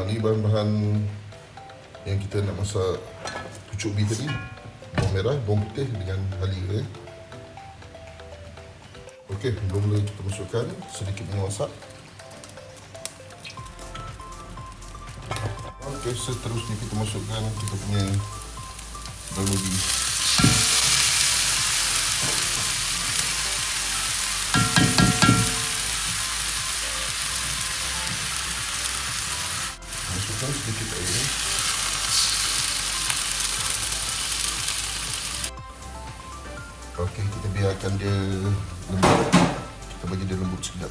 Ni bahan-bahan yang kita nak masak pucuk ubi tadi. Bawang merah, bawang putih dengan halia. Okey, mula-mula kita masukkan sedikit minyak masak. Okey, seterusnya kita masukkan kita punya daun ubi. Masukkan sedikit air. Okey, kita biarkan dia lembut. Kita bagi dia lembut sekejap.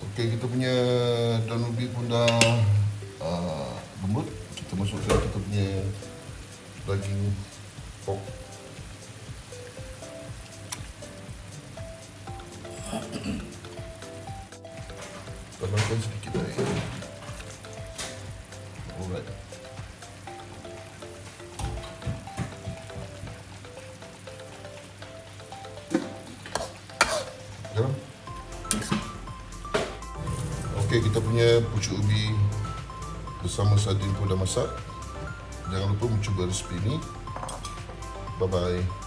Okey, kita punya daun ubi pun dah lembut. Kita masukkan kita punya daging pork. Tambahkan sedikit air. Alright. Garam. Okey, kita punya pucuk ubi bersama sardin pun dah masak. Jangan lupa mencuba resipi ini. Bye-bye.